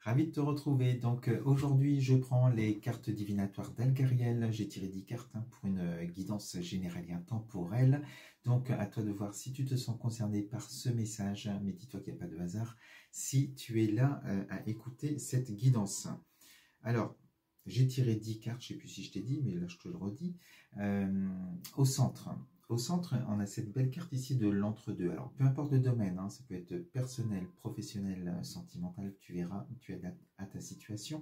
Ravi de te retrouver. Donc aujourd'hui, je prends les cartes divinatoires d'Algariel. J'ai tiré 10 cartes pour une guidance générale et intemporelle. Donc à toi de voir si tu te sens concerné par ce message. Mais dis-toi qu'il n'y a pas de hasard si tu es là à écouter cette guidance. Alors, j'ai tiré 10 cartes, je ne sais plus si je t'ai dit, mais là je te le redis. Au centre. Au centre, on a cette belle carte ici de l'entre-deux. Alors, peu importe le domaine, hein, ça peut être personnel, professionnel, sentimental, tu verras, tu adaptes à ta situation.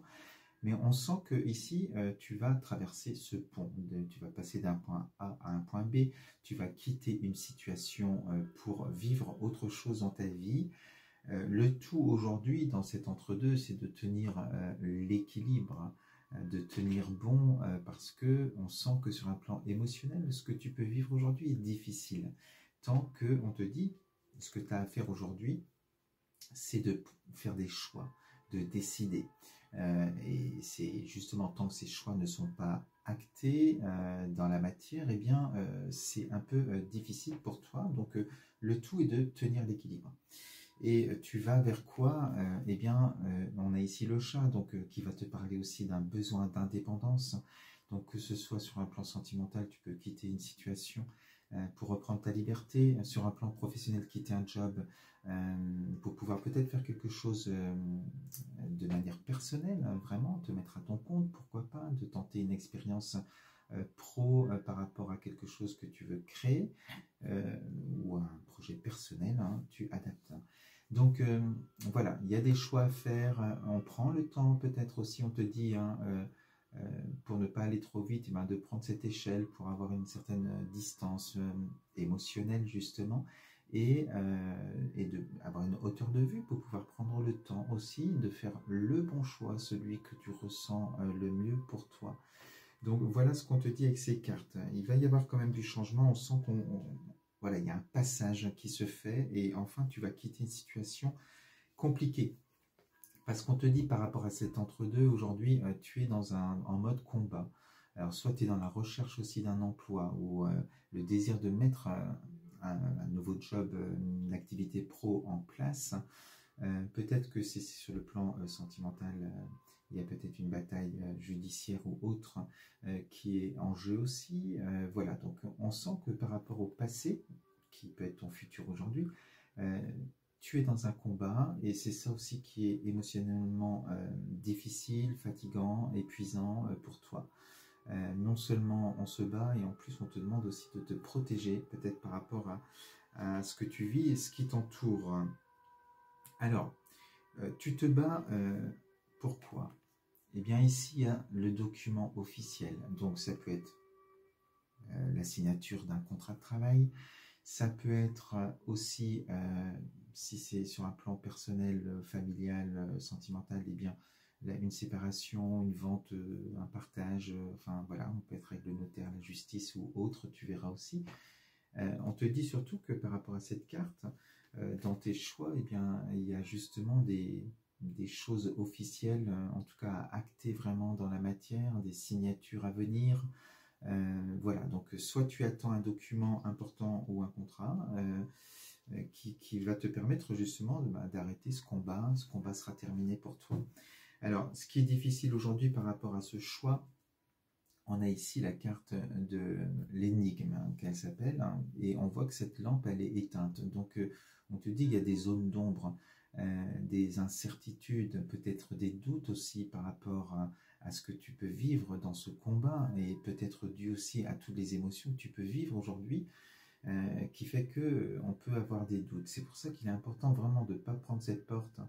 Mais on sent que ici, tu vas traverser ce pont. Tu vas passer d'un point A à un point B. Tu vas quitter une situation pour vivre autre chose dans ta vie. Le tout aujourd'hui, dans cet entre-deux, c'est de tenir l'équilibre, de tenir bon, parce que on sent que sur un plan émotionnel, ce que tu peux vivre aujourd'hui est difficile. Tant qu'on te dit, ce que tu as à faire aujourd'hui, c'est de faire des choix, de décider. Et c'est justement tant que ces choix ne sont pas actés dans la matière, eh bien, c'est un peu difficile pour toi. Donc, le tout est de tenir l'équilibre. Et tu vas vers quoi? Eh bien, on a ici le chat, donc qui va te parler aussi d'un besoin d'indépendance. Donc, que ce soit sur un plan sentimental, tu peux quitter une situation pour reprendre ta liberté. Sur un plan professionnel, quitter un job pour pouvoir peut-être faire quelque chose de manière personnelle, vraiment, te mettre à ton compte, pourquoi pas, de tenter une expérience pro par rapport à quelque chose que tu veux créer ou un projet personnel, hein, tu adaptes. Donc voilà, il y a des choix à faire, on prend le temps peut-être aussi, on te dit, hein, pour ne pas aller trop vite, eh ben, de prendre cette échelle pour avoir une certaine distance émotionnelle justement, et d'avoir une hauteur de vue pour pouvoir prendre le temps aussi de faire le bon choix, celui que tu ressens le mieux pour toi. Donc voilà ce qu'on te dit avec ces cartes. Il va y avoir quand même du changement, on sent voilà, il y a un passage qui se fait et enfin tu vas quitter une situation compliquée. Parce qu'on te dit par rapport à cet entre-deux, aujourd'hui, tu es en mode combat. Alors soit tu es dans la recherche aussi d'un emploi ou le désir de mettre un nouveau job, une activité pro en place. Peut-être que c'est sur le plan sentimental, il y a peut-être une bataille judiciaire ou autre qui est en jeu aussi. Voilà, donc on sent que par rapport au passé, qui peut être ton futur aujourd'hui, tu es dans un combat et c'est ça aussi qui est émotionnellement difficile, fatigant, épuisant pour toi. Non seulement on se bat et en plus on te demande aussi de te protéger peut-être par rapport à ce que tu vis et ce qui t'entoure. Alors, tu te bats, pourquoi? Eh bien ici, il y a le document officiel. Donc ça peut être la signature d'un contrat de travail. Ça peut être aussi, si c'est sur un plan personnel, familial, sentimental, eh bien une séparation, une vente, un partage, enfin voilà, on peut être avec le notaire, la justice ou autre, tu verras aussi. On te dit surtout que par rapport à cette carte, dans tes choix, eh bien, il y a justement des choses officielles, en tout cas à acter vraiment dans la matière, des signatures à venir. Voilà, donc soit tu attends un document important ou un contrat qui va te permettre justement d'arrêter ce combat sera terminé pour toi. Alors, ce qui est difficile aujourd'hui par rapport à ce choix, on a ici la carte de l'énigme qu'elle s'appelle, hein, et on voit que cette lampe elle est éteinte. Donc on te dit qu'il y a des zones d'ombre, des incertitudes, peut-être des doutes aussi par rapport à ce que tu peux vivre dans ce combat, et peut-être dû aussi à toutes les émotions que tu peux vivre aujourd'hui, qui fait que on peut avoir des doutes. C'est pour ça qu'il est important vraiment de ne pas prendre cette porte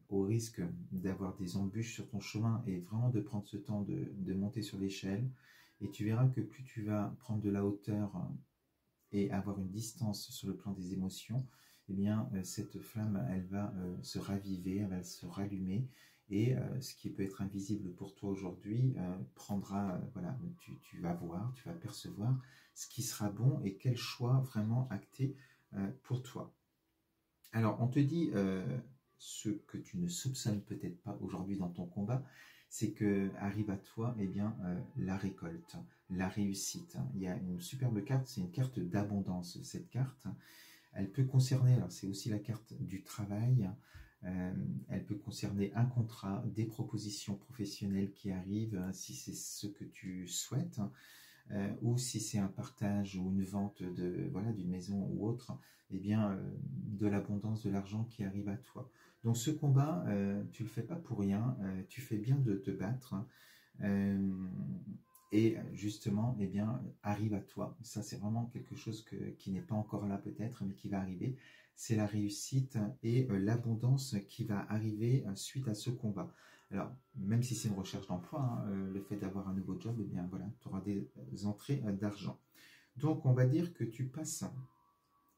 au risque d'avoir des embûches sur ton chemin et vraiment de prendre ce temps de monter sur l'échelle. Et tu verras que plus tu vas prendre de la hauteur et avoir une distance sur le plan des émotions, eh bien cette flamme elle va se raviver, elle va se rallumer, et ce qui peut être invisible pour toi aujourd'hui prendra, voilà, tu vas voir, tu vas percevoir ce qui sera bon et quel choix vraiment acté pour toi. Alors on te dit ce que tu ne soupçonnes peut-être pas aujourd'hui dans ton combat, c'est que arrive à toi eh bien, la récolte, la réussite. Il y a une superbe carte, c'est une carte d'abondance. Cette carte, elle peut concerner, alors c'est aussi la carte du travail, Elle peut concerner un contrat, des propositions professionnelles qui arrivent, si c'est ce que tu souhaites, ou si c'est un partage ou une vente d'une maison ou autre, eh bien, de l'abondance, de l'argent qui arrive à toi. Donc ce combat, tu ne le fais pas pour rien, tu fais bien de te battre, et justement, eh bien, arrive à toi. Ça, c'est vraiment quelque chose qui n'est pas encore là peut-être, mais qui va arriver. C'est la réussite et l'abondance qui va arriver suite à ce combat. Alors, même si c'est une recherche d'emploi, hein, le fait d'avoir un nouveau job, eh bien voilà, tu auras des entrées d'argent. Donc, on va dire que tu passes,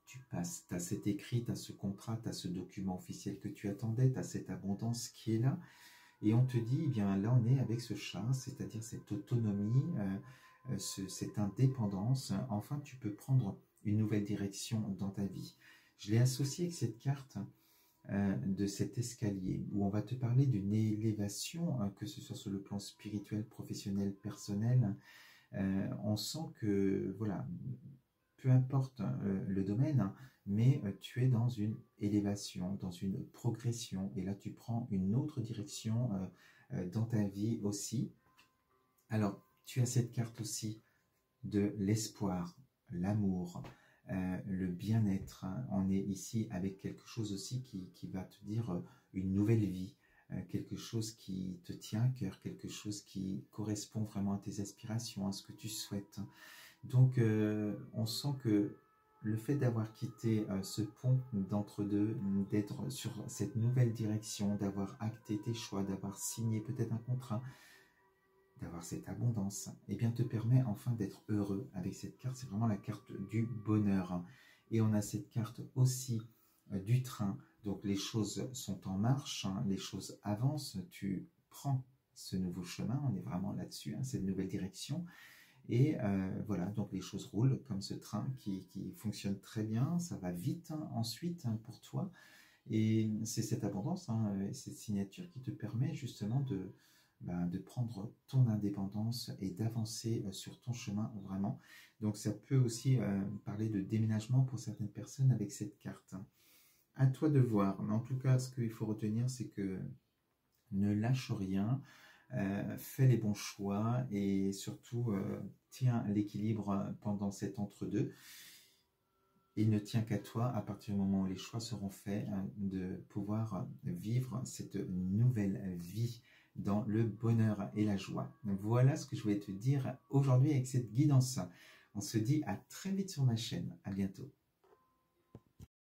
tu as cet écrit, tu as ce contrat, tu as ce document officiel que tu attendais, tu as cette abondance qui est là. Et on te dit, eh bien là on est avec ce chat, c'est-à-dire cette autonomie, cette indépendance. Enfin, tu peux prendre une nouvelle direction dans ta vie. Je l'ai associé avec cette carte de cet escalier, où on va te parler d'une élévation, que ce soit sur le plan spirituel, professionnel, personnel. On sent que, voilà, peu importe le domaine, mais tu es dans une élévation, dans une progression, et là tu prends une autre direction dans ta vie aussi. Alors, tu as cette carte aussi de l'espoir, l'amour, le bien-être. On est ici avec quelque chose aussi qui va te dire une nouvelle vie, quelque chose qui te tient à cœur, quelque chose qui correspond vraiment à tes aspirations, à ce que tu souhaites. Donc, on sent que le fait d'avoir quitté ce pont d'entre-deux, d'être sur cette nouvelle direction, d'avoir acté tes choix, d'avoir signé peut-être un contrat, d'avoir cette abondance, eh bien, te permet enfin d'être heureux avec cette carte. C'est vraiment la carte du bonheur. Et on a cette carte aussi du train. Donc, les choses sont en marche, hein, les choses avancent. Tu prends ce nouveau chemin, on est vraiment là-dessus, hein, cette nouvelle direction. Et voilà, donc les choses roulent comme ce train qui fonctionne très bien, ça va vite ensuite pour toi. Et c'est cette abondance, cette signature qui te permet justement de prendre ton indépendance et d'avancer sur ton chemin vraiment. Donc ça peut aussi parler de déménagement pour certaines personnes avec cette carte. À toi de voir, mais en tout cas, ce qu'il faut retenir, c'est que ne lâche rien. Fais les bons choix et surtout tiens l'équilibre pendant cet entre-deux. Il ne tient qu'à toi, à partir du moment où les choix seront faits, de pouvoir vivre cette nouvelle vie dans le bonheur et la joie. Voilà ce que je voulais te dire aujourd'hui avec cette guidance. On se dit à très vite sur ma chaîne. À bientôt.